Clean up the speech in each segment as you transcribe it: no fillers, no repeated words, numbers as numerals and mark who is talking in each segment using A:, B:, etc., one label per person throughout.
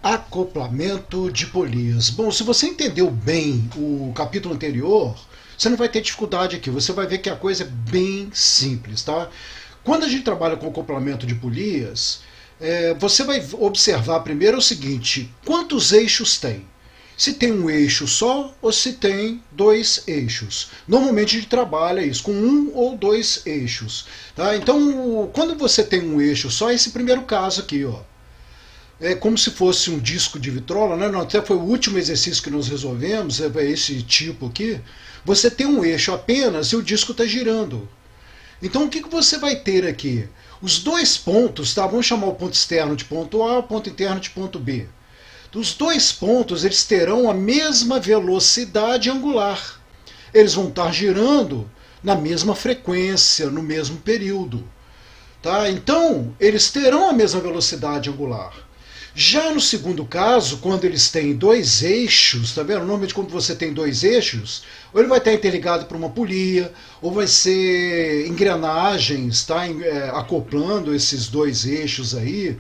A: Acoplamento de polias. Bom, se você entendeu bem o capítulo anterior, você não vai ter dificuldade aqui. Você vai ver que a coisa é bem simples, tá? Quando a gente trabalha com acoplamento de polias, você vai observar primeiro o seguinte: quantos eixos tem? Se tem um eixo só ou se tem dois eixos. Normalmente a gente trabalha isso com um ou dois eixos. Tá? Então, quando você tem um eixo só, esse primeiro caso aqui, ó, é como se fosse um disco de vitrola, né? Não, até foi o último exercício que nós resolvemos, é esse tipo aqui. Você tem um eixo apenas e o disco está girando. Então o que você vai ter aqui? Os dois pontos, tá? Vamos chamar o ponto externo de ponto A, o ponto interno de ponto B. Os dois pontos eles terão a mesma velocidade angular. Eles vão estar girando na mesma frequência, no mesmo período. Tá? Então, eles terão a mesma velocidade angular. Já no segundo caso, quando eles têm dois eixos, tá vendo? Normalmente quando você tem dois eixos, ou ele vai estar interligado por uma polia, ou vai ser engrenagens, tá? Acoplando esses dois eixos aí.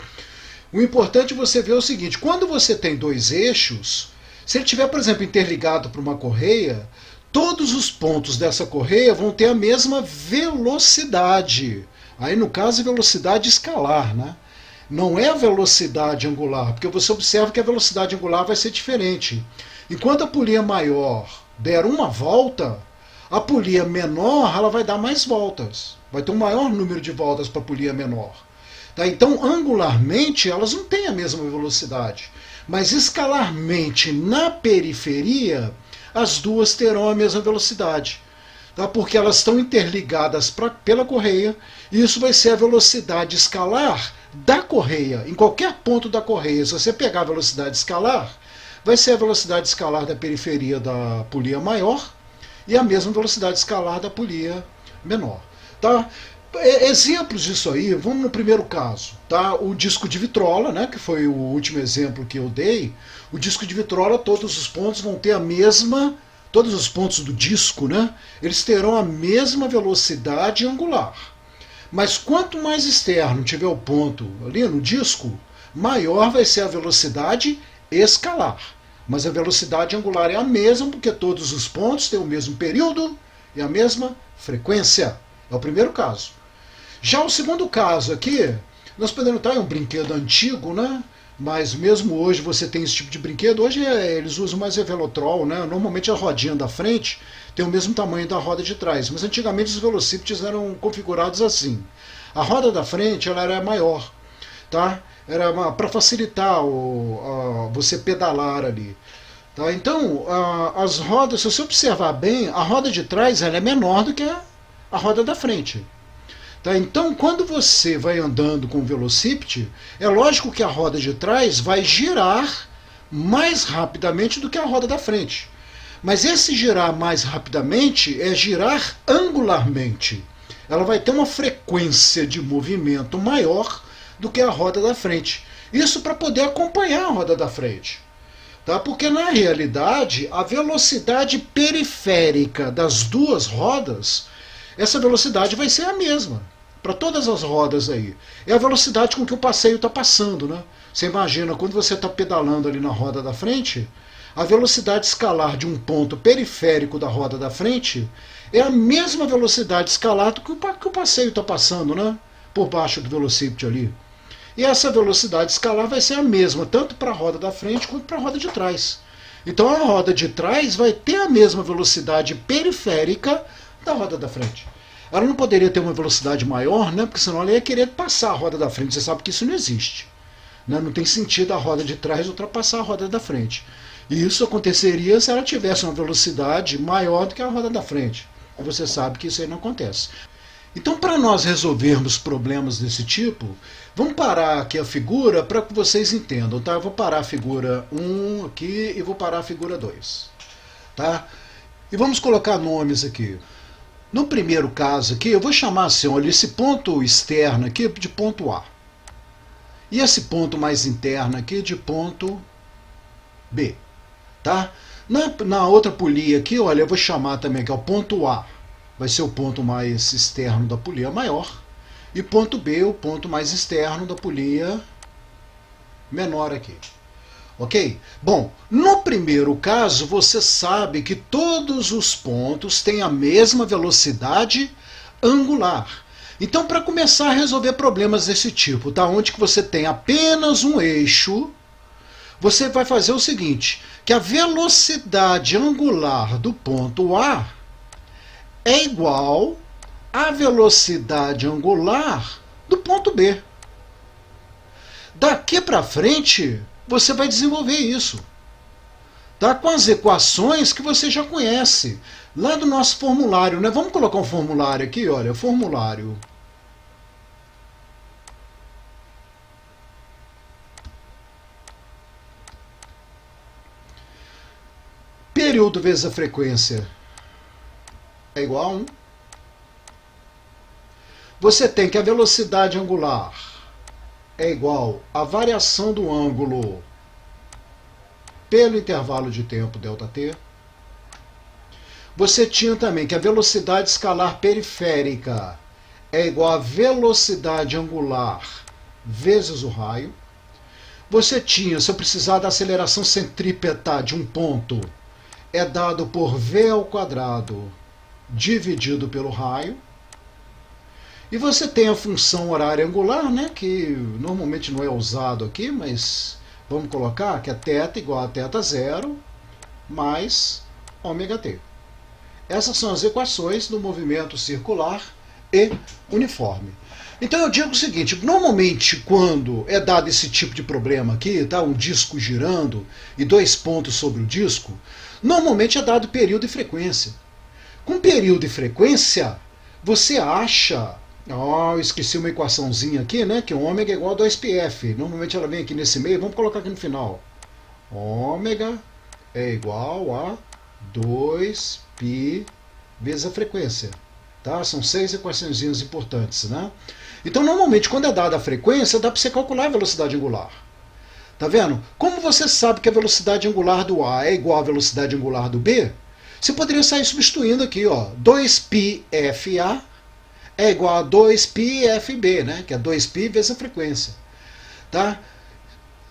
A: O importante é você ver o seguinte: quando você tem dois eixos, se ele tiver, por exemplo, interligado por uma correia, todos os pontos dessa correia vão ter a mesma velocidade. Aí, no caso, velocidade escalar, né? Não é a velocidade angular, porque você observa que a velocidade angular vai ser diferente. Enquanto a polia maior der uma volta, a polia menor ela vai dar mais voltas. Vai ter um maior número de voltas para a polia menor. Tá? Então, angularmente, elas não têm a mesma velocidade. Mas escalarmente, na periferia, as duas terão a mesma velocidade. Tá? Porque elas estão interligadas pela correia, e isso vai ser a velocidade escalar da correia. Em qualquer ponto da correia, se você pegar a velocidade escalar, vai ser a velocidade escalar da periferia da polia maior e a mesma velocidade escalar da polia menor. Tá? Exemplos disso aí, vamos no primeiro caso, tá? O disco de vitrola, né, que foi o último exemplo que eu dei. O disco de vitrola, todos os pontos vão ter a mesma, todos os pontos do disco, né, eles terão a mesma velocidade angular. Mas quanto mais externo tiver o ponto ali no disco, maior vai ser a velocidade escalar. Mas a velocidade angular é a mesma, porque todos os pontos têm o mesmo período e a mesma frequência. É o primeiro caso. Já o segundo caso aqui, nós podemos estar em um brinquedo antigo, né? Mas mesmo hoje você tem esse tipo de brinquedo. Hoje eles usam mais Velotrol, né? Normalmente a rodinha da frente tem o mesmo tamanho da roda de trás. Mas antigamente os velocípedes eram configurados assim. A roda da frente ela era maior, tá? Era para facilitar você pedalar ali. Tá? Então, as rodas, se você observar bem, a roda de trás ela é menor do que a roda da frente. Tá? Então, quando você vai andando com o velocípede, é lógico que a roda de trás vai girar mais rapidamente do que a roda da frente. Mas esse girar mais rapidamente é girar angularmente. Ela vai ter uma frequência de movimento maior do que a roda da frente. Isso para poder acompanhar a roda da frente. Tá? Porque na realidade, a velocidade periférica das duas rodas, essa velocidade vai ser a mesma para todas as rodas aí. É a velocidade com que o passeio está passando, né? Você imagina, quando você está pedalando ali na roda da frente, a velocidade escalar de um ponto periférico da roda da frente é a mesma velocidade escalar do que o passeio está passando, né? Por baixo do velocípede ali. E essa velocidade escalar vai ser a mesma, tanto para a roda da frente quanto para a roda de trás. Então a roda de trás vai ter a mesma velocidade periférica da roda da frente. Ela não poderia ter uma velocidade maior, né? Porque senão ela ia querer passar a roda da frente. Você sabe que isso não existe. Né? Não tem sentido a roda de trás ultrapassar a roda da frente. E isso aconteceria se ela tivesse uma velocidade maior do que a roda da frente. E você sabe que isso aí não acontece. Então, para nós resolvermos problemas desse tipo, vamos parar aqui a figura para que vocês entendam. Tá? Eu vou parar a figura 1 aqui e vou parar a figura 2. Tá? E vamos colocar nomes aqui. No primeiro caso aqui, eu vou chamar assim, olha, esse ponto externo aqui de ponto A. E esse ponto mais interno aqui de ponto B. Tá? Na outra polia aqui, olha, eu vou chamar também que é o ponto A. Vai ser o ponto mais externo da polia maior. E ponto B, o ponto mais externo da polia menor aqui. Ok? Bom, no primeiro caso, você sabe que todos os pontos têm a mesma velocidade angular. Então, para começar a resolver problemas desse tipo, tá? Onde que você tem apenas um eixo, você vai fazer o seguinte, que a velocidade angular do ponto A é igual à velocidade angular do ponto B. Daqui para frente, você vai desenvolver isso, tá? Com as equações que você já conhece, lá do nosso formulário, né? Vamos colocar um formulário aqui, olha, formulário. Período vezes a frequência é igual a 1. Você tem que a velocidade angular é igual à variação do ângulo pelo intervalo de tempo ΔT. Você tinha também que a velocidade escalar periférica é igual à velocidade angular vezes o raio. Você tinha, se eu precisar da aceleração centrípeta de um ponto, é dado por v ao quadrado dividido pelo raio. E você tem a função horária angular, né, que normalmente não é usado aqui, mas vamos colocar que é θ igual a θ0 mais ômega-t. Essas são as equações do movimento circular e uniforme. Então eu digo o seguinte, normalmente quando é dado esse tipo de problema aqui, tá, um disco girando e dois pontos sobre o disco, normalmente é dado período e frequência. Com período e frequência, você acha... eu esqueci uma equaçãozinha aqui, né? Que ômega é igual a 2πf. Normalmente ela vem aqui nesse meio, vamos colocar aqui no final. Ômega é igual a 2π vezes a frequência. Tá? São 6 equaçõezinhas importantes, né? Então, normalmente, quando é dada a frequência, dá para você calcular a velocidade angular. Tá vendo? Como você sabe que a velocidade angular do A é igual à velocidade angular do B, você poderia sair substituindo aqui, ó, 2πFA é igual a 2πFB, né? Que é 2π vezes a frequência. Tá?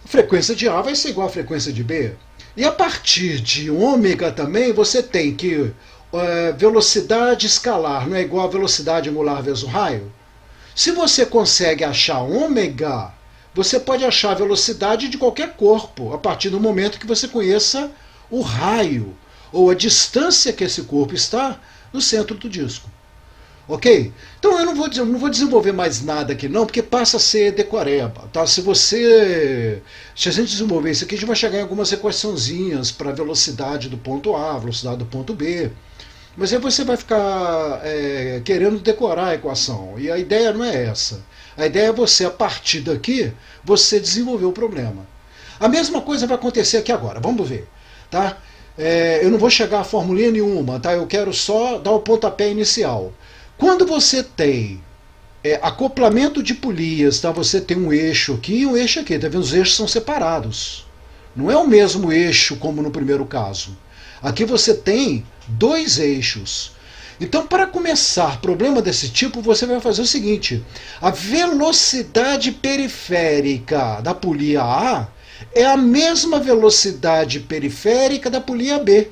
A: A frequência de A vai ser igual à frequência de B. E a partir de ômega também, você tem que velocidade escalar não é igual a velocidade angular vezes o raio? Se você consegue achar ômega, você pode achar a velocidade de qualquer corpo, a partir do momento que você conheça o raio, ou a distância que esse corpo está no centro do disco. Ok? Então eu não vou desenvolver mais nada aqui não, porque passa a ser decoreba. Tá? Se a gente desenvolver isso aqui, a gente vai chegar em algumas equaçãozinhas para a velocidade do ponto A, velocidade do ponto B. Mas aí você vai ficar querendo decorar a equação. E a ideia não é essa. A ideia é você, a partir daqui, você desenvolver o problema. A mesma coisa vai acontecer aqui agora. Vamos ver. Tá? Eu não vou chegar a formulinha nenhuma. Tá? Eu quero só dar o pontapé inicial. Quando você tem acoplamento de polias, tá? Você tem um eixo aqui e um eixo aqui. Tá vendo? Os eixos são separados. Não é o mesmo eixo como no primeiro caso. Aqui você tem dois eixos. Então, para começar problema desse tipo, você vai fazer o seguinte. A velocidade periférica da polia A é a mesma velocidade periférica da polia B,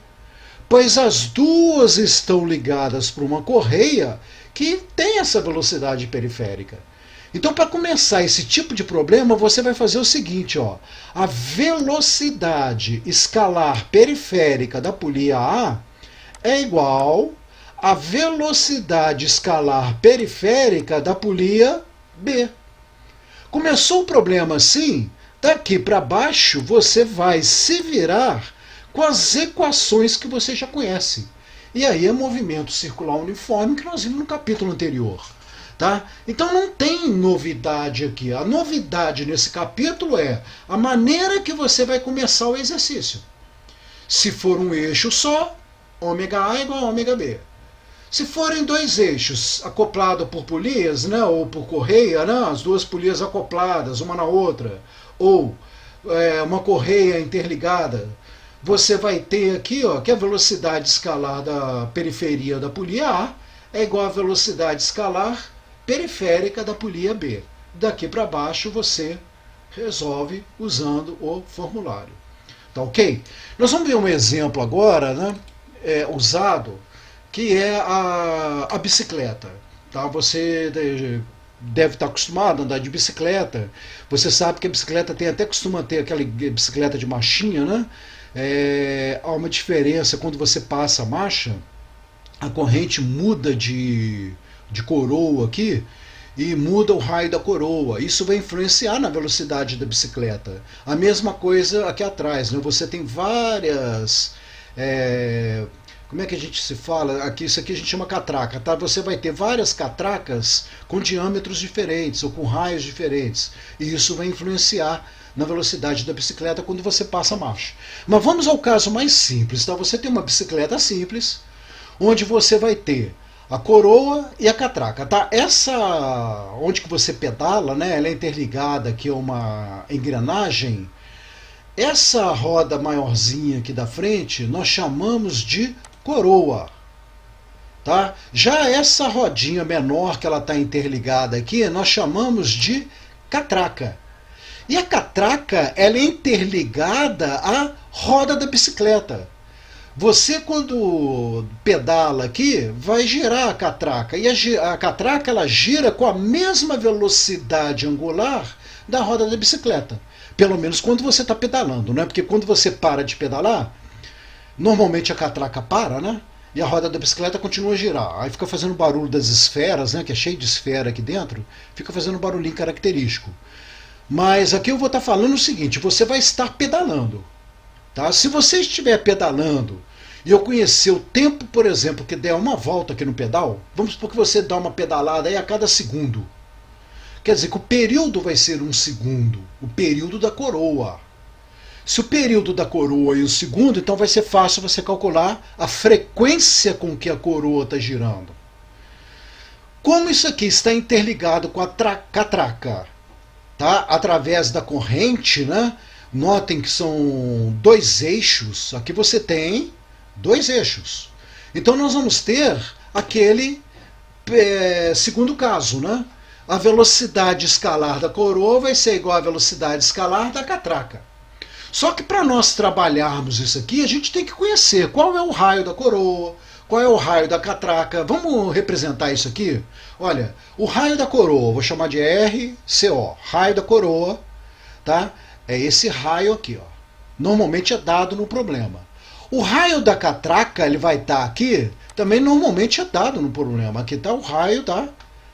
A: pois as duas estão ligadas por uma correia que tem essa velocidade periférica. Então, para começar esse tipo de problema, você vai fazer o seguinte, ó. A velocidade escalar periférica da polia A é igual à velocidade escalar periférica da polia B. Começou o problema assim, daqui para baixo você vai se virar com as equações que você já conhece. E aí é movimento circular uniforme que nós vimos no capítulo anterior. Tá? Então não tem novidade aqui. A novidade nesse capítulo é a maneira que você vai começar o exercício. Se for um eixo só, ômega A é igual a ômega B. Se forem dois eixos acoplados por polias, né, ou por correia, né, as duas polias acopladas uma na outra, ou uma correia interligada, você vai ter aqui, ó, que a velocidade escalar da periferia da polia A é igual à velocidade escalar periférica da polia B. Daqui para baixo você resolve usando o formulário. Tá ok? Nós vamos ver um exemplo agora, né, usado, que é a bicicleta. Tá? Você deve estar acostumado a andar de bicicleta. Você sabe que a bicicleta costuma ter aquela bicicleta de marchinha, né? Há uma diferença quando você passa a marcha, a corrente muda de coroa aqui e muda o raio da coroa. Isso vai influenciar na velocidade da bicicleta. A mesma coisa aqui atrás, né? Você tem várias. Como é que a gente se fala? Aqui, isso aqui a gente chama catraca, tá? Você vai ter várias catracas com diâmetros diferentes ou com raios diferentes. E isso vai influenciar na velocidade da bicicleta quando você passa a marcha. Mas vamos ao caso mais simples, tá? Você tem uma bicicleta simples, onde você vai ter a coroa e a catraca, tá? Essa, onde que você pedala, né? Ela é interligada aqui a uma engrenagem. Essa roda maiorzinha aqui da frente, nós chamamos de coroa, tá? Já essa rodinha menor que ela está interligada aqui, nós chamamos de catraca. E a catraca, ela é interligada à roda da bicicleta. Você, quando pedala aqui, vai girar a catraca. E a catraca, ela gira com a mesma velocidade angular da roda da bicicleta. Pelo menos quando você está pedalando, né? Porque quando você para de pedalar, normalmente a catraca para, né? E a roda da bicicleta continua a girar. Aí fica fazendo barulho das esferas, né? Que é cheio de esfera aqui dentro. Fica fazendo um barulhinho característico. Mas aqui eu vou estar falando o seguinte: você vai estar pedalando. Tá? Se você estiver pedalando e eu conhecer o tempo, por exemplo, que der uma volta aqui no pedal, vamos supor que você dá uma pedalada aí a cada segundo. Quer dizer que o período vai ser um segundo, o período da coroa. Se o período da coroa é um segundo, então vai ser fácil você calcular a frequência com que a coroa está girando. Como isso aqui está interligado com a catraca, tá? Através da corrente, né? Notem que são dois eixos. Aqui você tem dois eixos. Então nós vamos ter aquele segundo caso, né? A velocidade escalar da coroa vai ser igual à velocidade escalar da catraca. Só que para nós trabalharmos isso aqui, a gente tem que conhecer qual é o raio da coroa, qual é o raio da catraca. Vamos representar isso aqui? Olha, o raio da coroa, vou chamar de RCO, raio da coroa, tá? É esse raio aqui, ó. Normalmente é dado no problema. O raio da catraca, ele vai estar aqui, também normalmente é dado no problema. Aqui está o raio da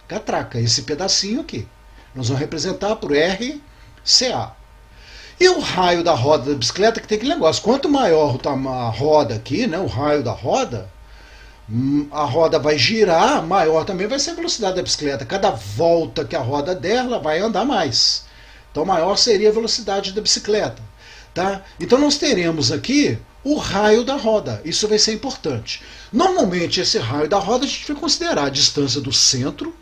A: catraca, esse pedacinho aqui. Nós vamos representar por RCA. E o raio da roda da bicicleta, que tem aquele negócio, quanto maior a roda aqui, né, o raio da roda, a roda vai girar, maior também vai ser a velocidade da bicicleta. Cada volta que a roda der, ela vai andar mais. Então maior seria a velocidade da bicicleta. Tá? Então nós teremos aqui o raio da roda. Isso vai ser importante. Normalmente esse raio da roda a gente vai considerar a distância do centro,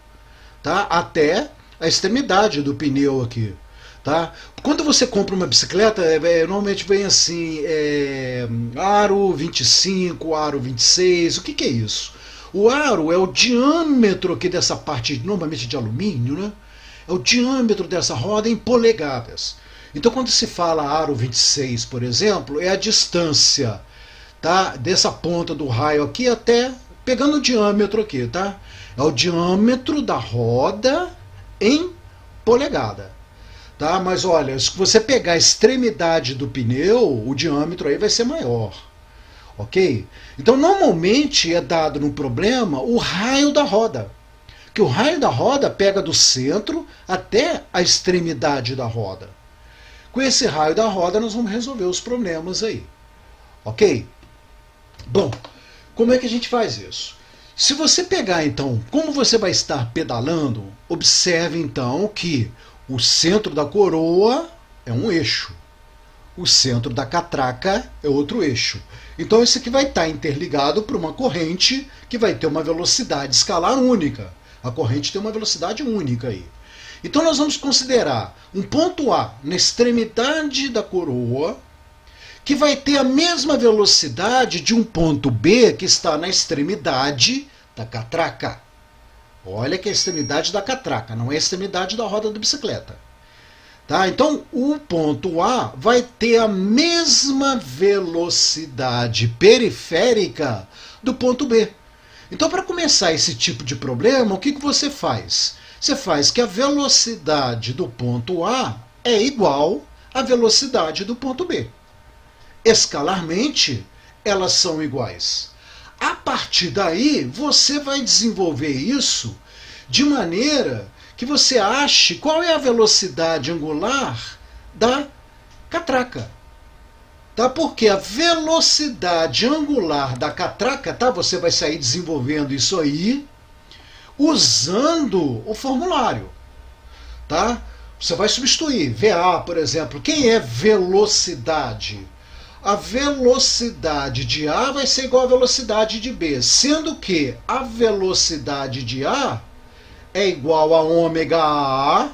A: tá, até a extremidade do pneu aqui. Tá? Quando você compra uma bicicleta, normalmente vem assim, aro 25, aro 26, o que é isso? O aro é o diâmetro aqui dessa parte, normalmente de alumínio, né? É o diâmetro dessa roda em polegadas. Então quando se fala aro 26, por exemplo, é a distância, tá, dessa ponta do raio aqui até, pegando o diâmetro aqui, tá? É o diâmetro da roda em polegada. Tá? Mas olha, se você pegar a extremidade do pneu, o diâmetro aí vai ser maior. Ok? Então normalmente é dado no problema o raio da roda. Que o raio da roda pega do centro até a extremidade da roda. Com esse raio da roda nós vamos resolver os problemas aí. Ok? Bom, como é que a gente faz isso? Se você pegar então, como você vai estar pedalando, observe então que o centro da coroa é um eixo. O centro da catraca é outro eixo. Então isso aqui vai estar interligado por uma corrente que vai ter uma velocidade escalar única. A corrente tem uma velocidade única aí. Então nós vamos considerar um ponto A na extremidade da coroa, que vai ter a mesma velocidade de um ponto B que está na extremidade da catraca. Olha que é a extremidade da catraca, não é a extremidade da roda da bicicleta. Tá? Então, o ponto A vai ter a mesma velocidade periférica do ponto B. Então, para começar esse tipo de problema, o que você faz? Você faz que a velocidade do ponto A é igual à velocidade do ponto B. Escalarmente, elas são iguais. A partir daí, você vai desenvolver isso de maneira que você ache qual é a velocidade angular da catraca. Tá? Porque a velocidade angular da catraca, tá? Você vai sair desenvolvendo isso aí usando o formulário. Tá? Você vai substituir VA, por exemplo. Quem é velocidade? A velocidade de A vai ser igual à velocidade de B, sendo que a velocidade de A é igual a ômega A,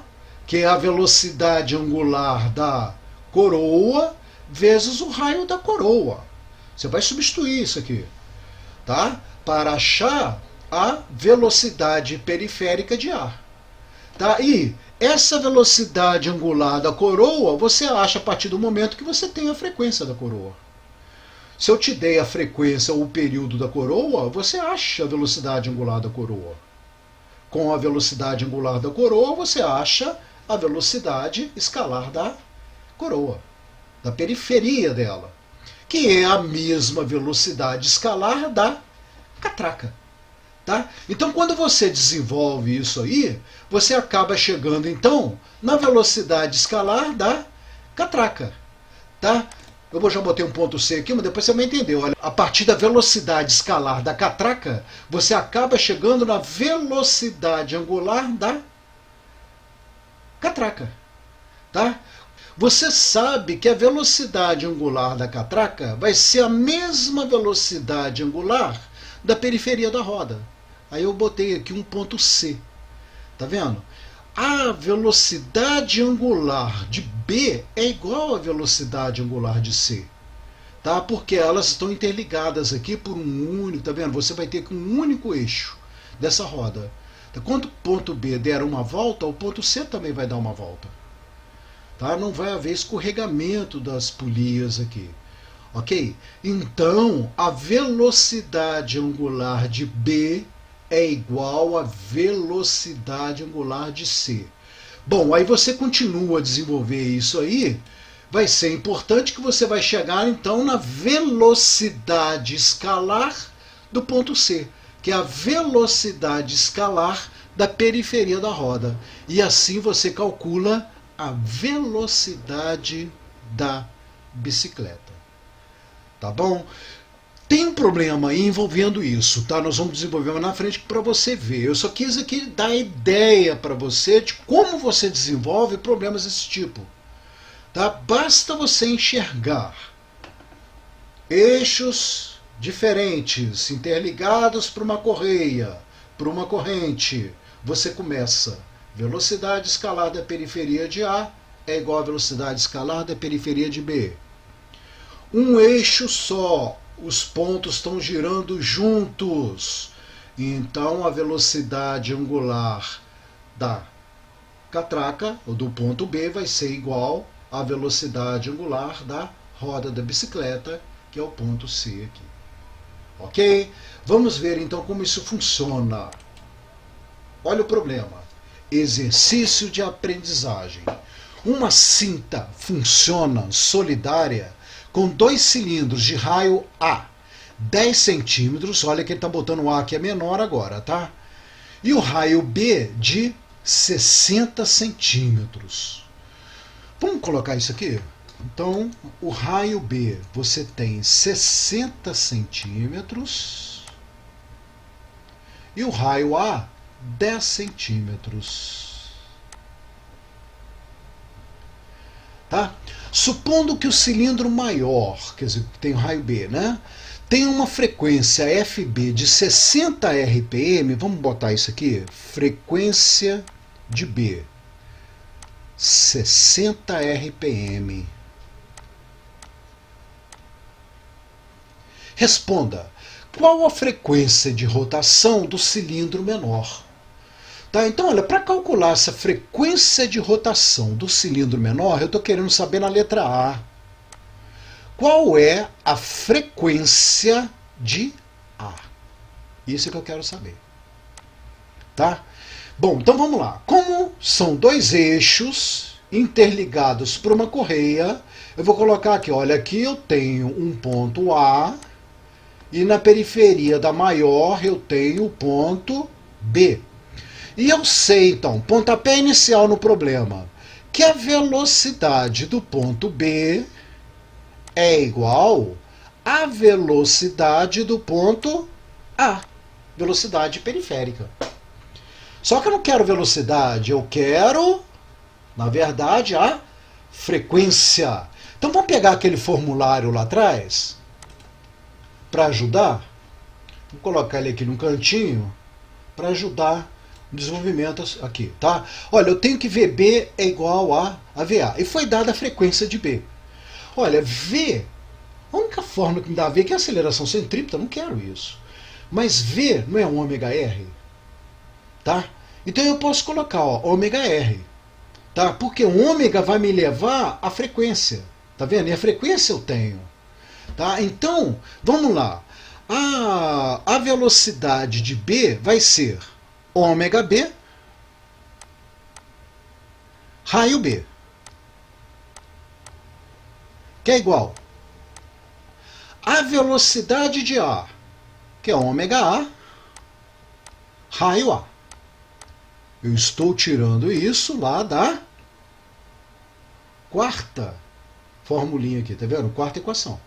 A: que é a velocidade angular da coroa, vezes o raio da coroa. Você vai substituir isso aqui, tá? Para achar a velocidade periférica de A. Tá? E essa velocidade angular da coroa você acha a partir do momento que você tem a frequência da coroa. Se eu te dei a frequência ou o período da coroa, você acha a velocidade angular da coroa. Com a velocidade angular da coroa, você acha a velocidade escalar da coroa, da periferia dela, que é a mesma velocidade escalar da catraca. Tá? Então, quando você desenvolve isso aí, você acaba chegando, então, na velocidade escalar da catraca. Tá? Eu já botei um ponto C aqui, mas depois você vai entender. Olha, a partir da velocidade escalar da catraca, você acaba chegando na velocidade angular da catraca. Tá? Você sabe que a velocidade angular da catraca vai ser a mesma velocidade angular da periferia da roda. Aí eu botei aqui um ponto C. Tá vendo? A velocidade angular de B é igual à velocidade angular de C. Tá? Porque elas estão interligadas aqui por um único, tá vendo? Você vai ter um único eixo dessa roda. Quando o ponto B der uma volta, o ponto C também vai dar uma volta. Tá? Não vai haver escorregamento das polias aqui. Ok? Então, a velocidade angular de B é igual à velocidade angular de C. Bom, aí você continua a desenvolver isso aí, vai ser importante que você vai chegar então na velocidade escalar do ponto C, que é a velocidade escalar da periferia da roda. E assim você calcula a velocidade da bicicleta. Tá bom? Tem um problema aí envolvendo isso, tá? Nós vamos desenvolver mais na frente para você ver. Eu só quis aqui dar ideia para você de como você desenvolve problemas desse tipo. Tá? Basta você enxergar eixos diferentes, interligados por uma correia, por uma corrente. Você começa. Velocidade escalar da periferia de A é igual à velocidade escalar da periferia de B. Um eixo só. Os pontos estão girando juntos. Então a velocidade angular da catraca, ou do ponto B, vai ser igual à velocidade angular da roda da bicicleta, que é o ponto C aqui. Ok? Vamos ver então como isso funciona. Olha o problema. Exercício de aprendizagem. Uma cinta funciona solidária com dois cilindros de raio A, 10 centímetros, olha que ele está botando o A que é menor agora, tá? E o raio B de 60 centímetros. Vamos colocar isso aqui? Então, o raio B, você tem 60 centímetros e o raio A, 10 centímetros. Tá? Supondo que o cilindro maior, quer dizer, que tem o raio B, né, tem uma frequência FB de 60 RPM, vamos botar isso aqui, frequência de B, 60 RPM. Responda, qual a frequência de rotação do cilindro menor? Tá? Então, olha, para calcular essa frequência de rotação do cilindro menor, eu estou querendo saber na letra A qual é a frequência de A. Isso é que eu quero saber. Tá? Bom, então vamos lá. Como são dois eixos interligados por uma correia, eu vou colocar aqui, olha, aqui eu tenho um ponto A e na periferia da maior eu tenho o ponto B. E eu sei, então, pontapé inicial no problema, que a velocidade do ponto B é igual à velocidade do ponto A, velocidade periférica. Só que eu não quero velocidade, eu quero, na verdade, a frequência. Então vamos pegar aquele formulário lá atrás para ajudar. Vou colocar ele aqui no cantinho para ajudar o desenvolvimento aqui, tá? Olha, eu tenho que VB é igual a VA. E foi dada a frequência de B. Olha, V, a única forma que me dá V é a aceleração centrípeta, não quero isso. Mas V não é um ômega R? Tá? Então eu posso colocar ó, ômega R. Tá? Porque o ômega vai me levar à frequência. Tá vendo? E a frequência eu tenho. Tá? Então, vamos lá. A velocidade de B vai ser ômega B, raio B. Que é igual a velocidade de A, que é ômega A, raio A. Eu estou tirando isso lá da quarta formulinha aqui, tá vendo? Quarta equação.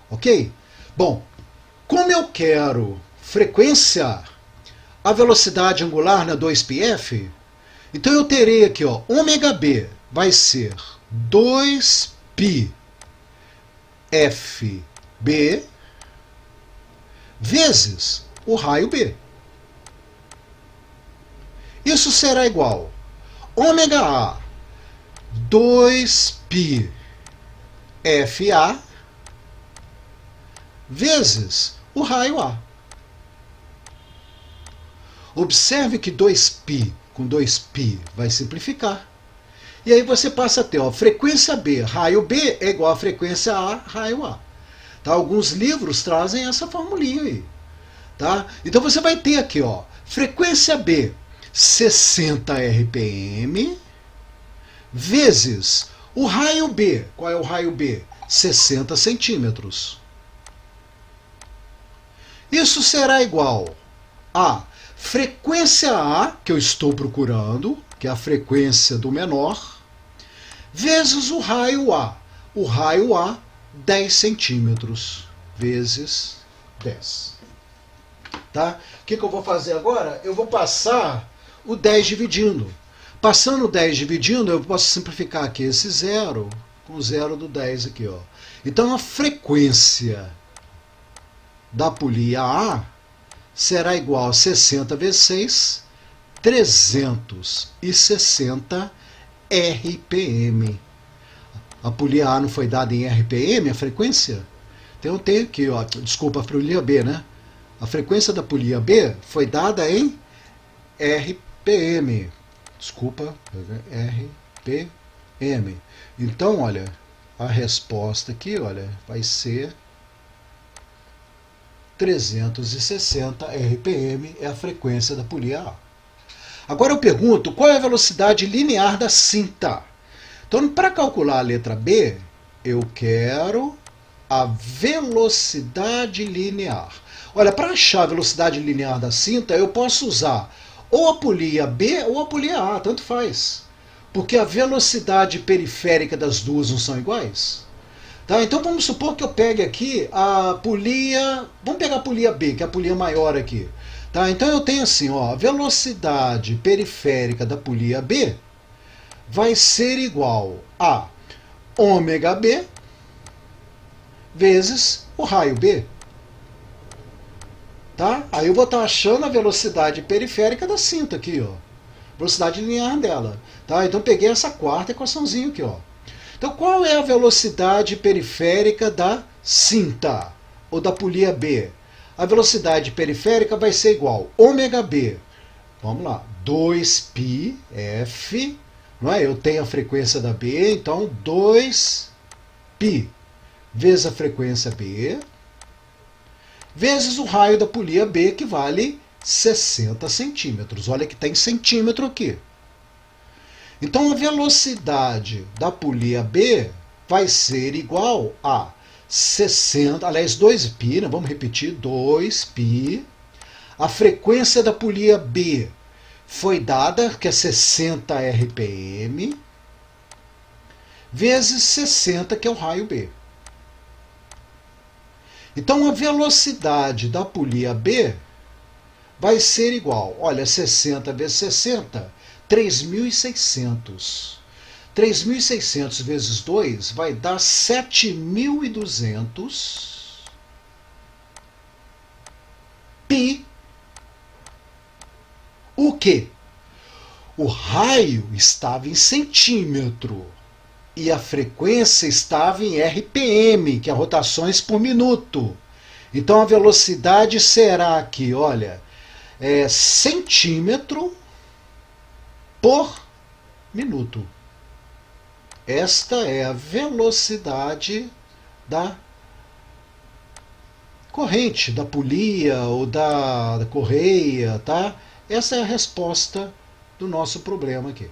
A: Ok? Bom, como eu quero frequência, a velocidade angular na 2πf, então eu terei aqui, ó, ômega B vai ser 2πfb vezes o raio B. Isso será igual ômega A 2π FA vezes o raio A. Observe que 2π com 2π vai simplificar. E aí você passa a ter ó, frequência B, raio B é igual a frequência A, raio A. Tá? Alguns livros trazem essa formulinha aí. Tá? Então você vai ter aqui, ó, frequência B, 60 RPM, vezes o raio B. Qual é o raio B? 60 centímetros. Isso será igual a frequência A, que eu estou procurando, que é a frequência do menor, vezes o raio A. O raio A, 10 centímetros, vezes 10. Tá? O que eu vou fazer agora? Eu vou passar o 10 dividindo. Passando o 10 dividindo, eu posso simplificar aqui esse zero com o zero do 10 aqui. Ó. Então, a frequência da polia A será igual a 60 vezes 6, 360 RPM. A polia A não foi dada em RPM, a frequência? Então eu tenho aqui, ó, desculpa, a polia B, né? A frequência da polia B foi dada em RPM. Desculpa, RPM. Então, olha, a resposta aqui, olha, vai ser 360 RPM é a frequência da polia A. Agora eu pergunto, qual é a velocidade linear da cinta? Então, para calcular a letra B, eu quero a velocidade linear. Olha, para achar a velocidade linear da cinta, eu posso usar ou a polia B ou a polia A, tanto faz. Porque a velocidade periférica das duas não são iguais. Tá? Então vamos supor que eu pegue aqui a polia... Vamos pegar a polia B, que é a polia maior aqui. Tá? Então eu tenho assim, ó, a velocidade periférica da polia B vai ser igual a ômega B vezes o raio B. Tá? Aí eu vou estar achando a velocidade periférica da cinta aqui, ó. Velocidade linear dela. Tá? Então peguei essa quarta equaçãozinha aqui, ó. Então qual é a velocidade periférica da cinta, ou da polia B? A velocidade periférica vai ser igual ômega B Vamos lá. 2πf, não é? Eu tenho a frequência da B, então 2π vezes a frequência B, vezes o raio da polia B, que vale 60 centímetros. Olha que tem centímetro aqui. Então a velocidade da polia B vai ser igual a 60, aliás, 2π, né? Vamos repetir, 2π. A frequência da polia B foi dada, que é 60 RPM, vezes 60, que é o raio B. Então a velocidade da polia B vai ser igual, olha, 60 vezes 60, 3.600. 3.600 vezes 2 vai dar 7.200 pi. O quê? O raio estava em centímetro e a frequência estava em RPM, que é rotações por minuto. Então a velocidade será aqui, olha, centímetro por minuto. Esta é a velocidade da corrente, da polia ou da correia, tá? Essa é a resposta do nosso problema aqui.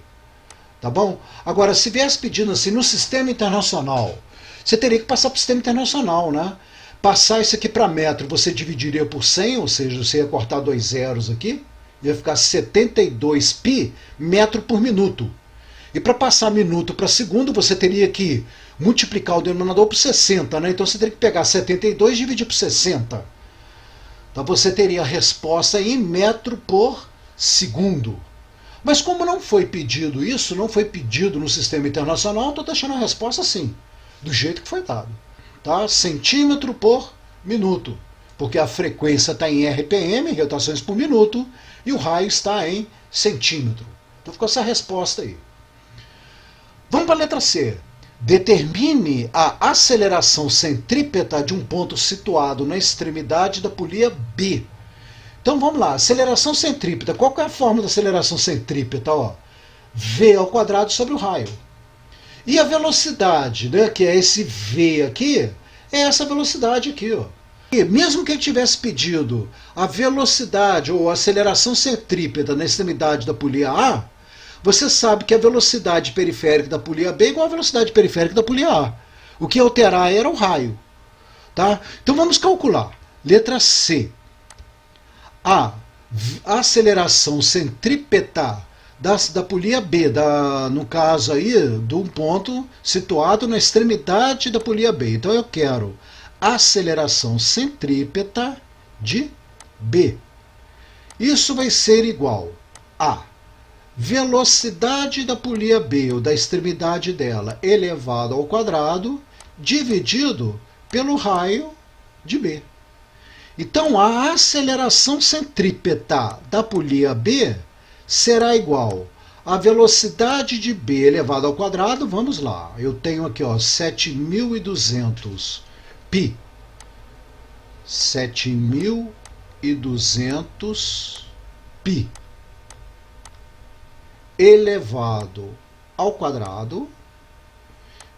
A: Tá bom? Agora, se viesse pedindo assim no sistema internacional, você teria que passar para o sistema internacional, né? Passar isso aqui para metro, você dividiria por 100, ou seja, você ia cortar 2 zeros aqui, ia ficar 72 pi metro por minuto. E para passar minuto para segundo, você teria que multiplicar o denominador por 60, né? Então você teria que pegar 72 e dividir por 60. Então você teria a resposta em metro por segundo. Mas como não foi pedido isso, não foi pedido no sistema internacional, estou deixando a resposta assim, do jeito que foi dado. Tá? Centímetro por minuto, porque a frequência está em RPM, rotações por minuto, e o raio está em centímetro. Então ficou essa resposta aí. Vamos para a letra C. Determine a aceleração centrípeta de um ponto situado na extremidade da polia B. Então vamos lá, aceleração centrípeta. Qual que é a fórmula da aceleração centrípeta? Ó, V ao quadrado sobre o raio. E a velocidade, né, que é esse V aqui, é essa velocidade aqui. Ó. E mesmo que ele tivesse pedido a velocidade ou a aceleração centrípeta na extremidade da polia A, você sabe que a velocidade periférica da polia B é igual à velocidade periférica da polia A. O que ia alterar era o raio. Tá? Então vamos calcular. Letra C. A aceleração centrípeta da polia B, no caso aí, de um ponto situado na extremidade da polia B. Então eu quero aceleração centrípeta de B. Isso vai ser igual a velocidade da polia B, ou da extremidade dela, elevado ao quadrado, dividido pelo raio de B. Então, a aceleração centrípeta da polia B será igual à velocidade de B elevado ao quadrado. Vamos lá, eu tenho aqui 7.200 π. 7.200 π elevado ao quadrado,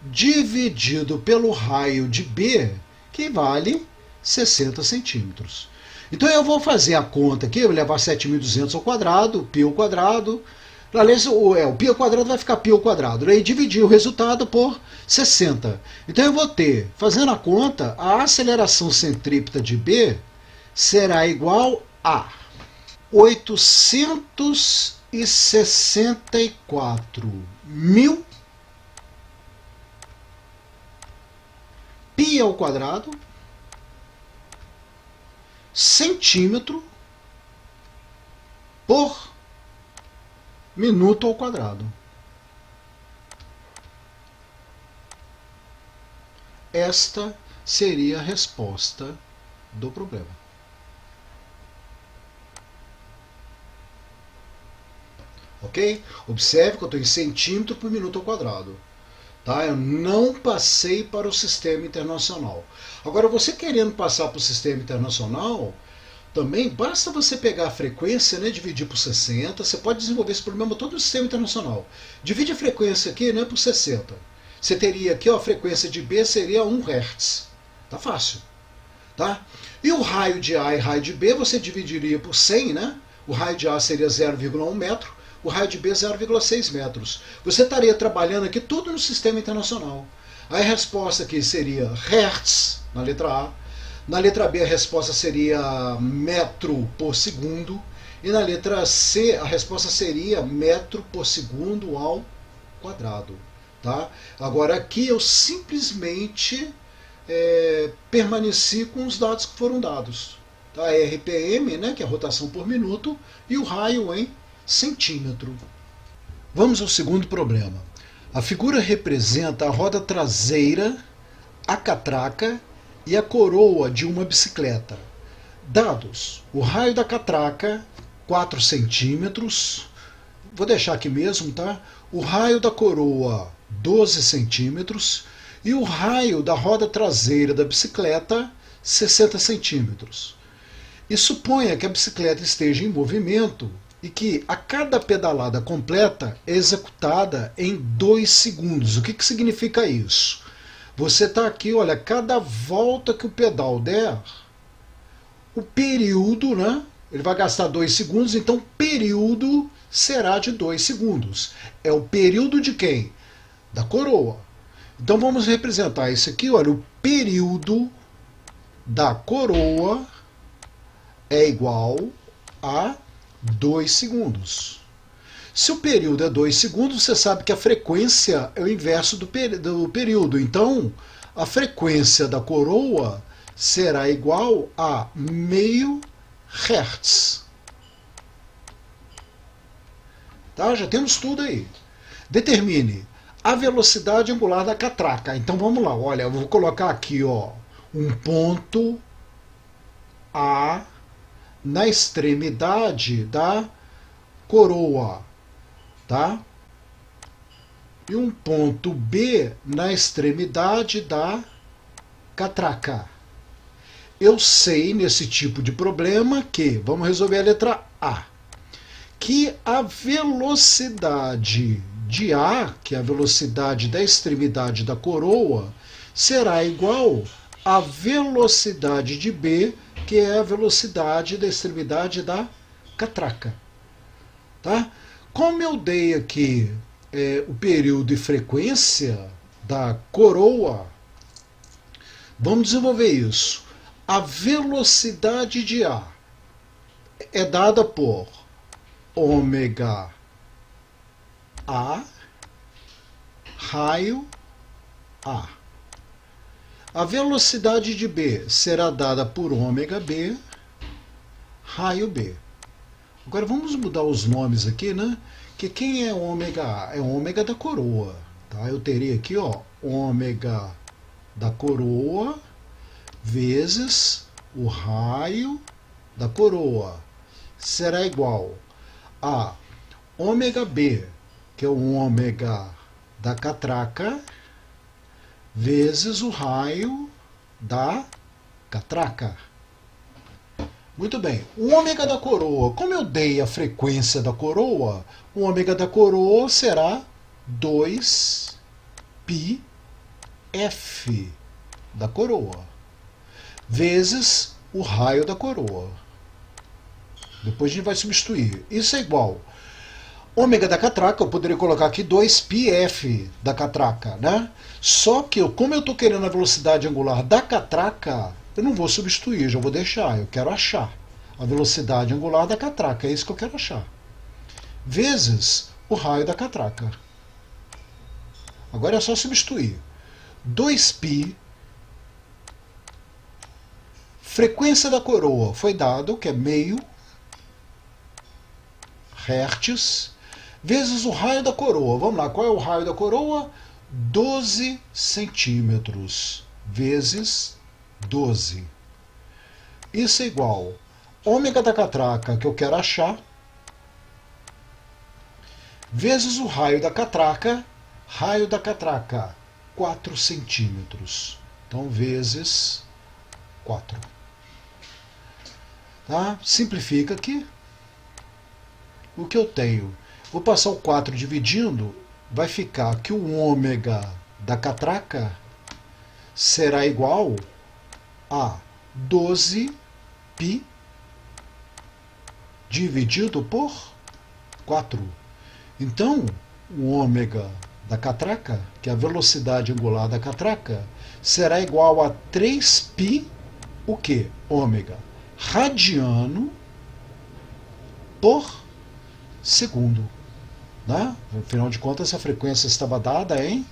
A: dividido pelo raio de B, que vale 60 centímetros. Então eu vou fazer a conta aqui, eu vou levar 7.200 ao quadrado, π ao quadrado, aliás, o π ao quadrado vai ficar π ao quadrado, e dividir o resultado por 60. Então eu vou ter, fazendo a conta, a aceleração centrípeta de B será igual a 864.000 π ao quadrado centímetro por minuto ao quadrado. Esta seria a resposta do problema. Ok? Observe que eu estou em centímetro por minuto ao quadrado. Tá? Eu não passei para o sistema internacional. Agora, você querendo passar para o sistema internacional, também basta você pegar a frequência, né, dividir por 60, você pode desenvolver esse problema todo no sistema internacional. Divide a frequência aqui, né, por 60. Você teria aqui, ó, a frequência de B seria 1 Hz. Tá fácil. Tá? E o raio de A e raio de B você dividiria por 100, né? O raio de A seria 0,1 metro, o raio de B 0,6 metros. Você estaria trabalhando aqui tudo no sistema internacional. Aí a resposta aqui seria Hertz, na letra A. Na letra B a resposta seria metro por segundo. E na letra C a resposta seria metro por segundo ao quadrado. Tá? Agora aqui eu simplesmente permaneci com os dados que foram dados. Tá? A RPM, né, que é a rotação por minuto, e o raio em centímetro. Vamos ao segundo problema. A figura representa a roda traseira, a catraca e a coroa de uma bicicleta. Dados: o raio da catraca, 4 centímetros. Vou deixar aqui mesmo, tá? O raio da coroa, 12 centímetros. E o raio da roda traseira da bicicleta, 60 centímetros. E suponha que a bicicleta esteja em movimento e que a cada pedalada completa é executada em 2 segundos. O que significa isso? Você está aqui, olha, cada volta que o pedal der, o período, né? Ele vai gastar 2 segundos, então o período será de 2 segundos. É o período de quem? Da coroa. Então vamos representar isso aqui, olha, o período da coroa é igual a 2 segundos. Se o período é 2 segundos, você sabe que a frequência é o inverso do período. Então, a frequência da coroa será igual a meio Hertz. Tá? Já temos tudo aí. Determine a velocidade angular da catraca. Então vamos lá, olha, eu vou colocar aqui, ó, um ponto A na extremidade da coroa, tá? E um ponto B na extremidade da catraca. Eu sei nesse tipo de problema que, vamos resolver a letra A, que a velocidade de A, que é a velocidade da extremidade da coroa, será igual à velocidade de B, que é a velocidade da extremidade da catraca. Tá? Como eu dei aqui o período e frequência da coroa, vamos desenvolver isso. A velocidade de A é dada por ômega A, raio A. A velocidade de B será dada por ômega B, raio B. Agora vamos mudar os nomes aqui, né? Que quem é ômega A? É ômega da coroa. Tá? Eu teria aqui, ó, ômega da coroa vezes o raio da coroa. Será igual a ômega B, que é o ômega da catraca, vezes o raio da catraca. Muito bem. O ômega da coroa, como eu dei a frequência da coroa, o ômega da coroa será 2πf da coroa, vezes o raio da coroa. Depois a gente vai substituir. Isso é igual. Ômega da catraca, eu poderia colocar aqui 2πf da catraca, né? Só que, como eu estou querendo a velocidade angular da catraca, eu não vou substituir, já vou deixar. Eu quero achar a velocidade angular da catraca, é isso que eu quero achar. Vezes o raio da catraca. Agora é só substituir. 2π, frequência da coroa foi dado, que é meio Hertz, vezes o raio da coroa. Vamos lá, qual é o raio da coroa? 12 centímetros vezes 12. Isso é igual ômega da catraca, que eu quero achar, vezes o raio da catraca, 4 centímetros. Então, vezes 4. Tá? Simplifica aqui. O que eu tenho? Vou passar o 4 dividindo, vai ficar que o ômega da catraca será igual a 12π dividido por 4. Então, o ômega da catraca, que é a velocidade angular da catraca, será igual a 3π, o que? Ômega radiano por segundo. Né? Afinal de contas, a frequência estava dada em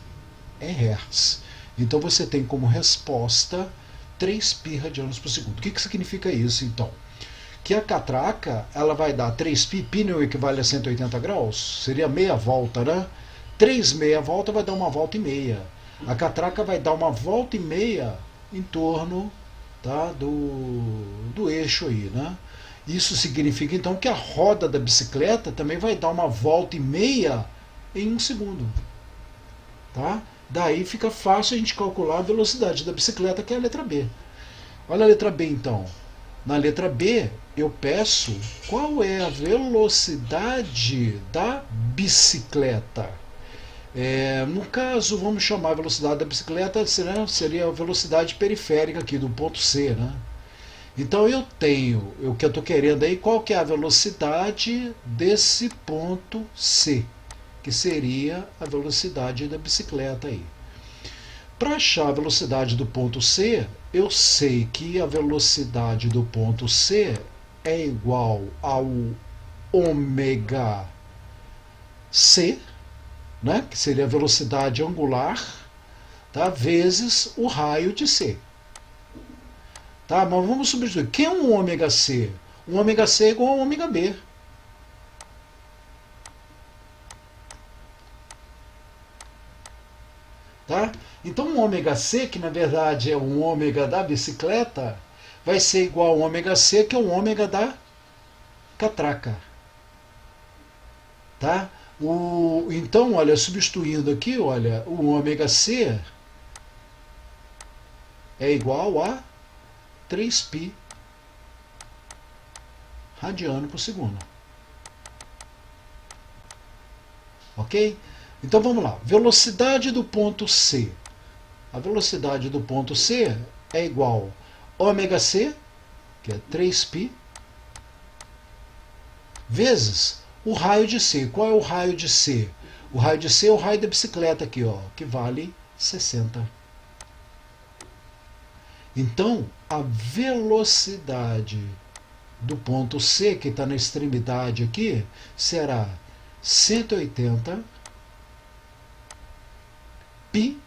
A: Hertz. Então você tem como resposta 3π radianos por segundo. O que significa isso, então? Que a catraca ela vai dar 3π, π não equivale a 180 graus? Seria meia volta, né? 3 meia volta vai dar uma volta e meia. A catraca vai dar uma volta e meia em torno, tá, do eixo aí, né? Isso significa então que a roda da bicicleta também vai dar uma volta e meia em 1 segundo. Tá? Daí fica fácil a gente calcular a velocidade da bicicleta, que é a letra B. Olha a letra B então. Na letra B eu peço qual é a velocidade da bicicleta. No caso, vamos chamar a velocidade da bicicleta, seria a velocidade periférica aqui do ponto C, né? Então eu tenho, o que eu estou querendo aí, qual que é a velocidade desse ponto C, que seria a velocidade da bicicleta aí. Para achar a velocidade do ponto C, eu sei que a velocidade do ponto C é igual ao ômega C, né, que seria a velocidade angular, tá, vezes o raio de C. Tá, mas vamos substituir. O que é um ômega C? Um ômega C é igual a ômega B. Tá? Então um ômega C, que na verdade é um ômega da bicicleta, vai ser igual ao ômega C, que é o ômega da catraca. Tá? Então, olha, substituindo aqui, olha, o ômega C é igual a 3π radiano por segundo. Ok? Então vamos lá. Velocidade do ponto C. A velocidade do ponto C é igual a ômega C, que é 3π, vezes o raio de C. Qual é o raio de C? O raio de C é o raio da bicicleta aqui, ó, que vale 60. Então, a velocidade do ponto C, que está na extremidade aqui, será 180 π.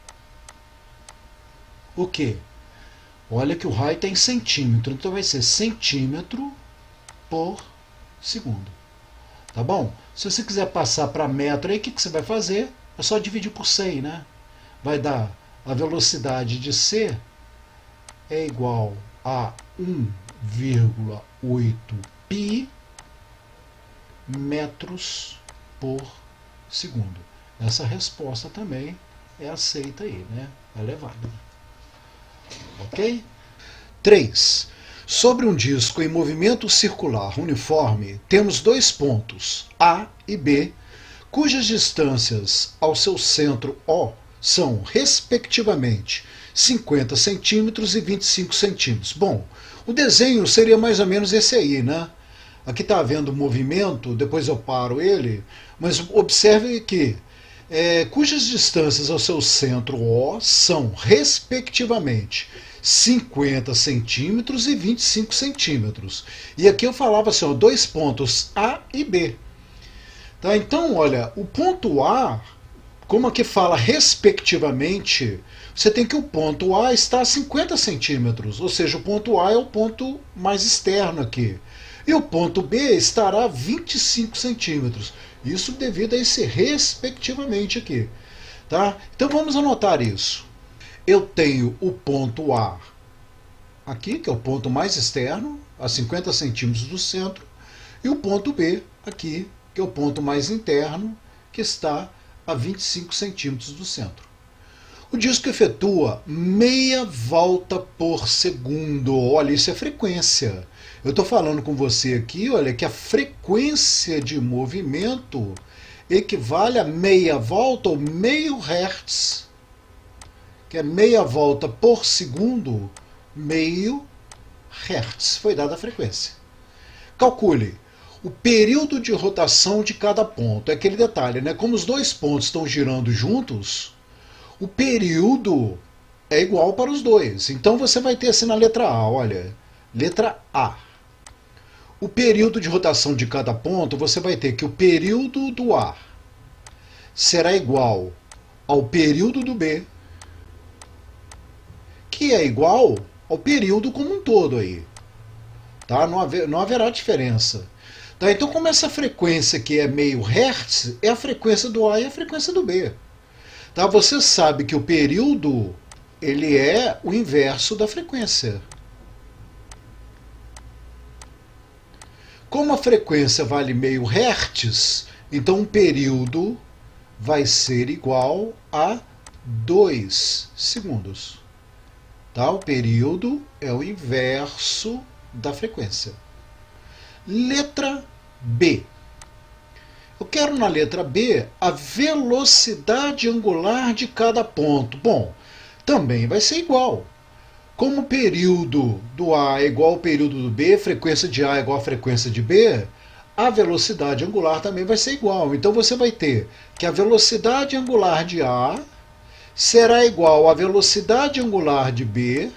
A: O quê? Olha que o raio está em centímetro, então vai ser centímetro por segundo. Tá bom? Se você quiser passar para metro, aí o que você vai fazer? É só dividir por 100, né? Vai dar a velocidade de C é igual a 1,8 π metros por segundo. Essa resposta também é aceita aí, né? Ela é válida. Ok? 3. Sobre um disco em movimento circular uniforme, temos dois pontos, A e B, cujas distâncias ao seu centro O são, respectivamente, 50 centímetros e 25 centímetros. Bom, o desenho seria mais ou menos esse aí, né? Aqui está havendo movimento, depois eu paro ele, mas observe que cujas distâncias ao seu centro O são, respectivamente, 50 centímetros e 25 centímetros. E aqui eu falava assim, ó, dois pontos A e B. Tá? Então, olha, o ponto A, como aqui fala respectivamente, você tem que o ponto A está a 50 centímetros, ou seja, o ponto A é o ponto mais externo aqui. E o ponto B estará a 25 centímetros. Isso devido a esse respectivamente aqui. Tá? Então vamos anotar isso. Eu tenho o ponto A aqui, que é o ponto mais externo, a 50 centímetros do centro, e o ponto B aqui, que é o ponto mais interno, que está a 25 centímetros do centro. O disco efetua meia volta por segundo. Olha, isso é frequência. Eu estou falando com você aqui, olha, que a frequência de movimento equivale a meia volta ou meio hertz, que é meia volta por segundo, meio hertz. Foi dada a frequência. Calcule o período de rotação de cada ponto. É aquele detalhe, né? Como os dois pontos estão girando juntos, o período é igual para os dois. Então você vai ter assim na letra A, olha, letra A. O período de rotação de cada ponto, você vai ter que o período do A será igual ao período do B, que é igual ao período como um todo aí. Tá? Não haverá diferença. Tá? Então, como essa frequência aqui é meio hertz, é a frequência do A e a frequência do B. Tá? Você sabe que o período ele é o inverso da frequência. Como a frequência vale meio hertz, então o período vai ser igual a 2 segundos. Tá? O período é o inverso da frequência. Letra B. Eu quero na letra B a velocidade angular de cada ponto. Bom, também vai ser igual. Como o período do A é igual ao período do B, frequência de A é igual à frequência de B, a velocidade angular também vai ser igual. Então você vai ter que a velocidade angular de A será igual à velocidade angular de B,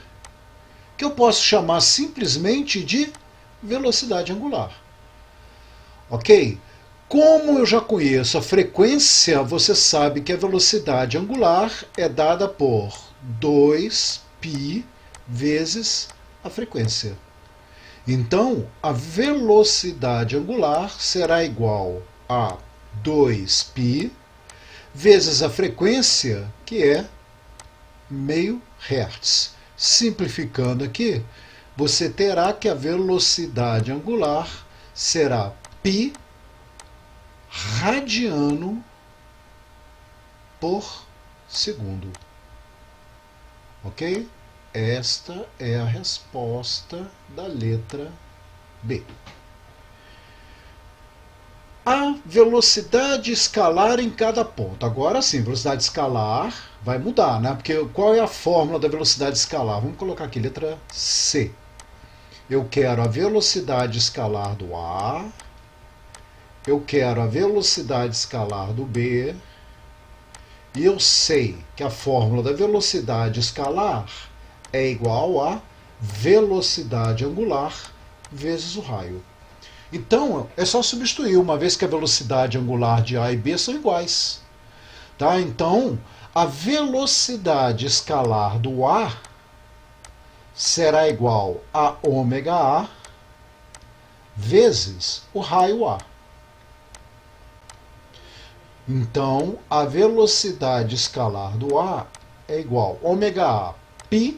A: que eu posso chamar simplesmente de velocidade angular. Ok? Como eu já conheço a frequência, você sabe que a velocidade angular é dada por 2π vezes a frequência. Então, a velocidade angular será igual a 2π vezes a frequência, que é meio hertz. Simplificando aqui, você terá que a velocidade angular será π radiano por segundo. Ok? Esta é a resposta da letra B. A velocidade escalar em cada ponto. Agora sim, velocidade escalar vai mudar, né? Porque qual é a fórmula da velocidade escalar? Vamos colocar aqui, letra C. Eu quero a velocidade escalar do A, eu quero a velocidade escalar do B, e eu sei que a fórmula da velocidade escalar é igual a velocidade angular vezes o raio. Então, é só substituir, uma vez que a velocidade angular de A e B são iguais. Tá? Então, a velocidade escalar do A será igual a ômega A vezes o raio A. Então, a velocidade escalar do A é igual a ômega A π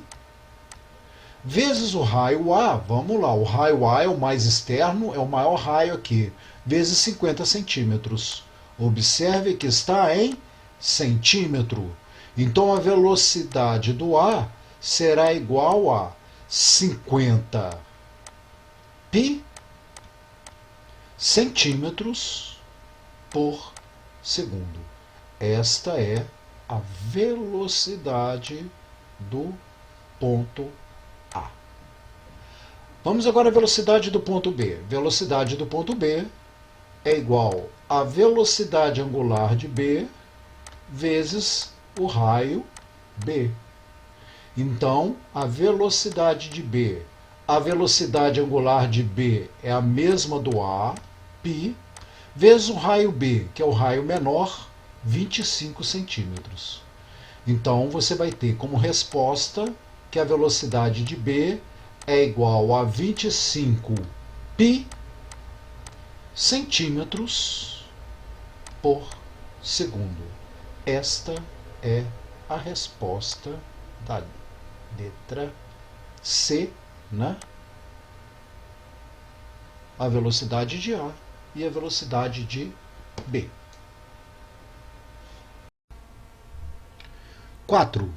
A: vezes o raio A. Vamos lá, o raio A é o mais externo, é o maior raio aqui, vezes 50 centímetros. Observe que está em centímetro. Então, a velocidade do A será igual a 50 π centímetros por segundo. Esta é a velocidade do ponto A. Vamos agora à velocidade do ponto B. Velocidade do ponto B é igual à velocidade angular de B vezes o raio B. Então, a velocidade de B, a velocidade angular de B é a mesma do A, π, vezes o raio B, que é o raio menor, 25 centímetros. Então, você vai ter como resposta que a velocidade de B é igual a 25 π centímetros por segundo. Esta é a resposta da letra C, né? A velocidade de A e a velocidade de B. 4.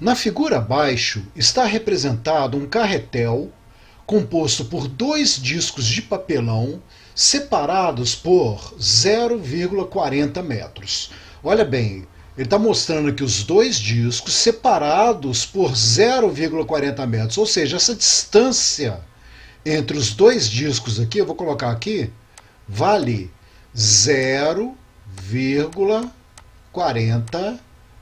A: Na figura abaixo está representado um carretel composto por dois discos de papelão separados por 0,40 metros. Olha bem, ele está mostrando aqui os dois discos separados por 0,40 metros, ou seja, essa distância entre os dois discos aqui, eu vou colocar aqui, vale 0,40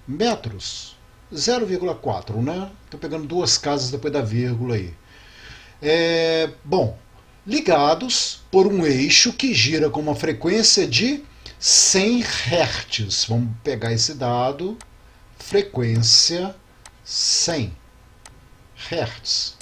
A: metros. 0,4, né? Estou pegando duas casas depois da vírgula aí. Bom, ligados por um eixo que gira com uma frequência de 100 Hz. Vamos pegar esse dado, frequência 100 Hz.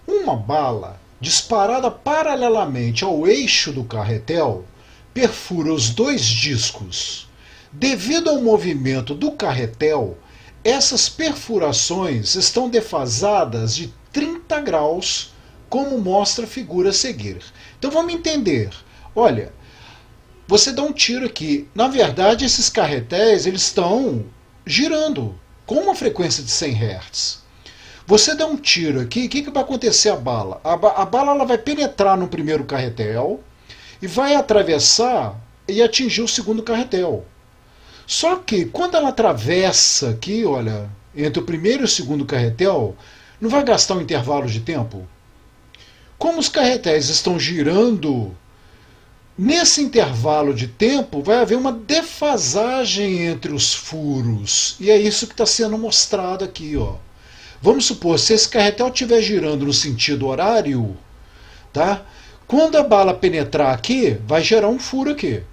A: Uma bala disparada paralelamente ao eixo do carretel perfura os dois discos. Devido ao movimento do carretel, essas perfurações estão defasadas de 30 graus, como mostra a figura a seguir. Então vamos entender. Olha, você dá um tiro aqui. Na verdade, esses carretéis eles estão girando com uma frequência de 100 Hz. Você dá um tiro aqui, o que vai acontecer a bala? A bala ela vai penetrar no primeiro carretel e vai atravessar e atingir o segundo carretel. Só que quando ela atravessa aqui, olha, entre o primeiro e o segundo carretel, não vai gastar um intervalo de tempo? Como os carretéis estão girando, nesse intervalo de tempo vai haver uma defasagem entre os furos. E é isso que está sendo mostrado aqui, ó. Vamos supor, se esse carretel estiver girando no sentido horário, tá? Quando a bala penetrar aqui, vai gerar um furo aqui.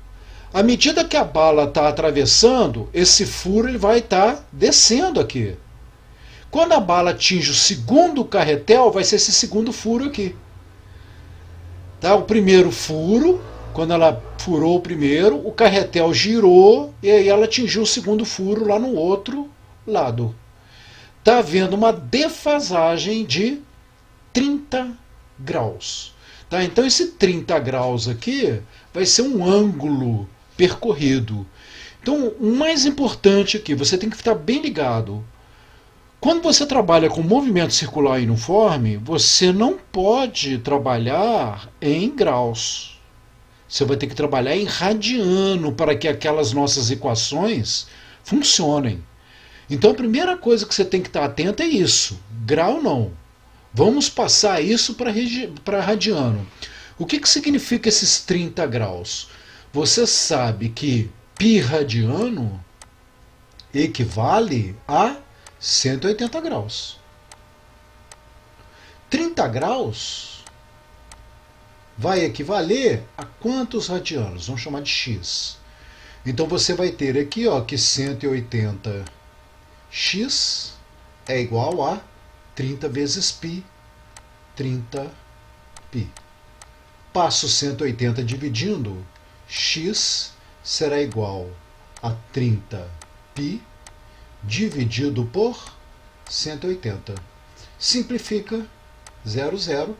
A: À medida que a bala está atravessando, esse furo ele vai estar descendo aqui. Quando a bala atinge o segundo carretel, vai ser esse segundo furo aqui. Tá? O primeiro furo, quando ela furou o primeiro, o carretel girou e aí ela atingiu o segundo furo lá no outro lado. Está havendo uma defasagem de 30 graus. Tá? Então esse 30 graus aqui vai ser um ângulo percorrido. Então o mais importante aqui, você tem que estar bem ligado. Quando você trabalha com movimento circular uniforme, você não pode trabalhar em graus. Você vai ter que trabalhar em radiano para que aquelas nossas equações funcionem. Então a primeira coisa que você tem que estar atento é isso. Grau não. Vamos passar isso para radiano. O que significa esses 30 graus? Você sabe que π radiano equivale a 180 graus. 30 graus vai equivaler a quantos radianos? Vamos chamar de x. Então você vai ter aqui ó, que 180x é igual a 30 vezes π, 30π. Passo 180 dividindo, x será igual a 30π dividido por 180. Simplifica, 0, 0.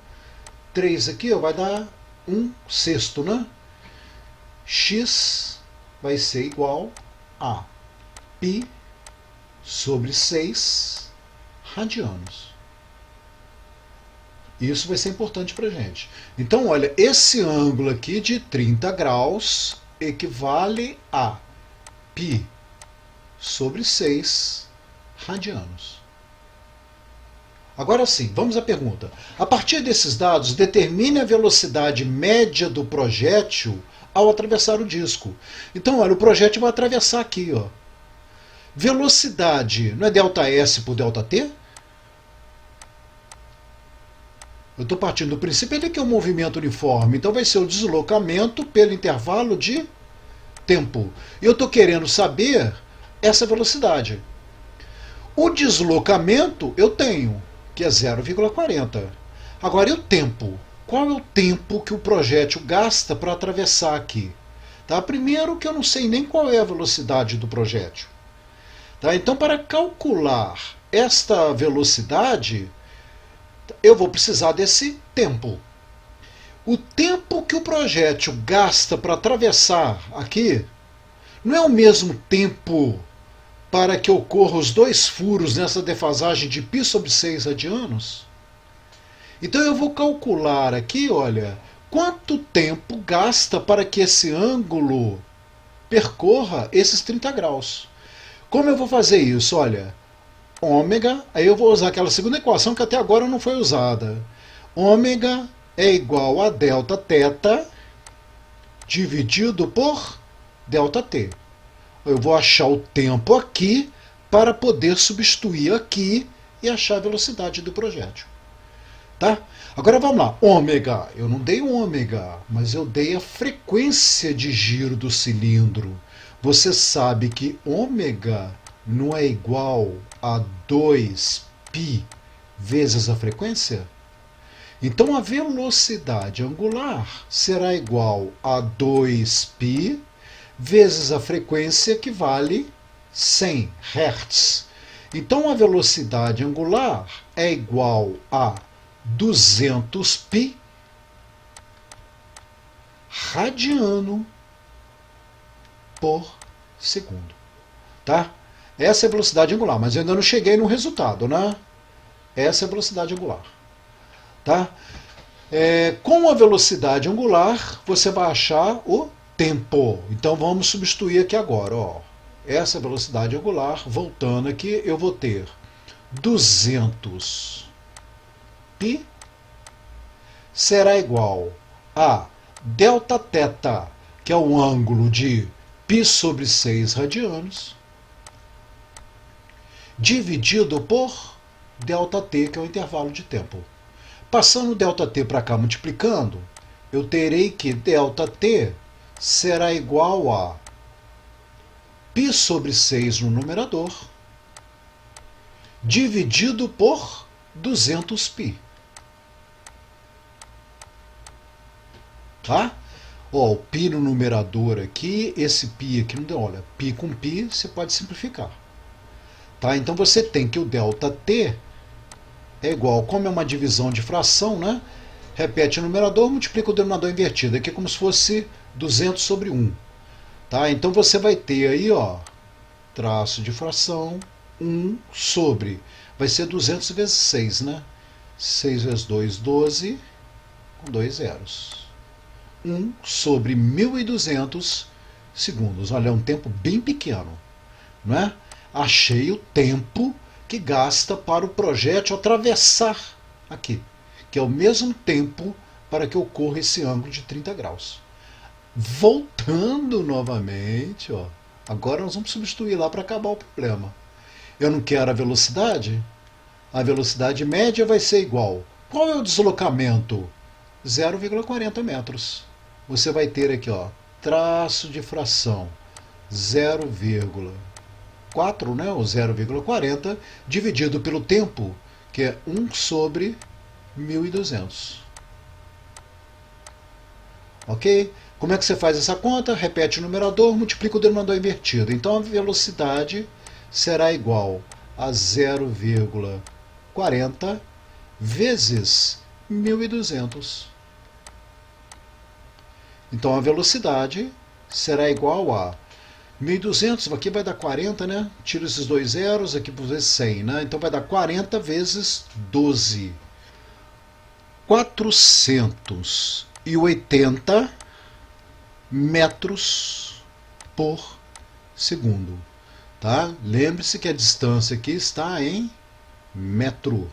A: 3 aqui ó, vai dar 1/6, né? X vai ser igual a π sobre 6 radianos. Isso vai ser importante para a gente. Então, olha, esse ângulo aqui de 30 graus equivale a π sobre 6 radianos. Agora sim, vamos à pergunta. A partir desses dados, determine a velocidade média do projétil ao atravessar o disco. Então, olha, o projétil vai atravessar aqui, ó. Velocidade, não é ΔS por ΔT? Eu estou partindo do princípio de que é um movimento uniforme, então vai ser o deslocamento pelo intervalo de tempo. E eu estou querendo saber essa velocidade. O deslocamento eu tenho, que é 0,40. Agora, e o tempo? Qual é o tempo que o projétil gasta para atravessar aqui? Tá? Primeiro que eu não sei nem qual é a velocidade do projétil. Tá? Então, para calcular esta velocidade, eu vou precisar desse tempo. O tempo que o projétil gasta para atravessar aqui não é o mesmo tempo para que ocorram os dois furos nessa defasagem de π sobre 6 radianos? Então eu vou calcular aqui, olha, quanto tempo gasta para que esse ângulo percorra esses 30 graus. Como eu vou fazer isso? Olha, ômega, aí eu vou usar aquela segunda equação que até agora não foi usada. Ômega é igual a delta θ dividido por delta t. Eu vou achar o tempo aqui para poder substituir aqui e achar a velocidade do projétil. Tá? Agora vamos lá. Ômega. Eu não dei ômega, mas eu dei a frequência de giro do cilindro. Você sabe que ômega não é igual a 2π vezes a frequência? Então a velocidade angular será igual a 2π vezes a frequência, que vale 100 Hz. Então a velocidade angular é igual a 200π radiano por segundo. Tá? Essa é a velocidade angular, mas eu ainda não cheguei no resultado, né? Essa é a velocidade angular. Tá? Com a velocidade angular, você vai achar o tempo. Então vamos substituir aqui agora. Ó. Essa velocidade angular, voltando aqui, eu vou ter 200π será igual a delta θ, que é o ângulo de π sobre 6 radianos, dividido por delta t, que é o intervalo de tempo. Passando delta t para cá multiplicando, eu terei que delta t será igual a π sobre 6 no numerador, dividido por 200π. Tá? Ó, o π no numerador aqui, esse π aqui não deu. Olha, π com π você pode simplificar. Tá? Então você tem que o delta t é igual, como é uma divisão de fração, né? Repete o numerador, multiplica o denominador invertido. Aqui é como se fosse 200 sobre 1. Tá? Então você vai ter aí, ó, traço de fração, 1 sobre, vai ser 200 vezes 6, né? 6 vezes 2, 12, com 2 zeros. 1 sobre 1.200 segundos. Olha, é um tempo bem pequeno, não é? Achei o tempo que gasta para o projétil atravessar aqui, que é o mesmo tempo para que ocorra esse ângulo de 30 graus. Voltando novamente, ó, agora nós vamos substituir lá para acabar o problema. Eu não quero a velocidade? A velocidade média vai ser igual. Qual é o deslocamento? 0,40 metros. Você vai ter aqui, ó, traço de fração 0,4, né, ou 0,40, dividido pelo tempo, que é 1 sobre 1.200. Ok? Como é que você faz essa conta? Repete o numerador, multiplica o denominador invertido. Então a velocidade será igual a 0,40 vezes 1.200. Então a velocidade será igual a 1.200, aqui vai dar 40, né? Tira esses dois zeros, aqui por vezes 100, né? Então vai dar 40 vezes 12. 480 metros por segundo. Tá? Lembre-se que a distância aqui está em metro.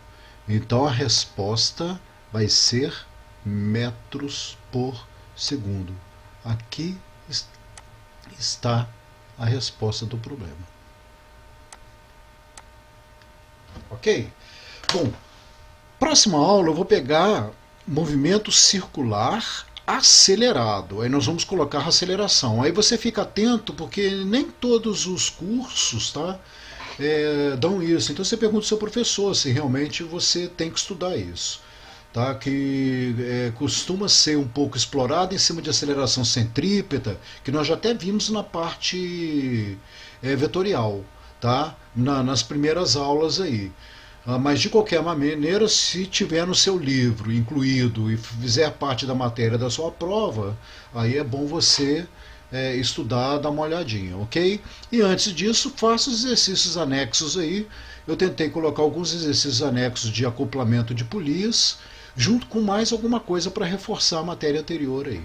A: Então a resposta vai ser metros por segundo. Aqui está a resposta do problema. Ok? Bom, próxima aula eu vou pegar movimento circular acelerado. Aí nós vamos colocar aceleração. Aí você fica atento, porque nem todos os cursos, tá, dão isso. Então você pergunta ao seu professor se realmente você tem que estudar isso. Tá, que costuma ser um pouco explorado em cima de aceleração centrípeta, que nós já até vimos na parte vetorial, tá, nas primeiras aulas aí. Mas de qualquer maneira, se tiver no seu livro incluído e fizer parte da matéria da sua prova, aí é bom você estudar, dar uma olhadinha, ok? E antes disso, faça os exercícios anexos aí. Eu tentei colocar alguns exercícios anexos de acoplamento de polias, junto com mais alguma coisa para reforçar a matéria anterior aí.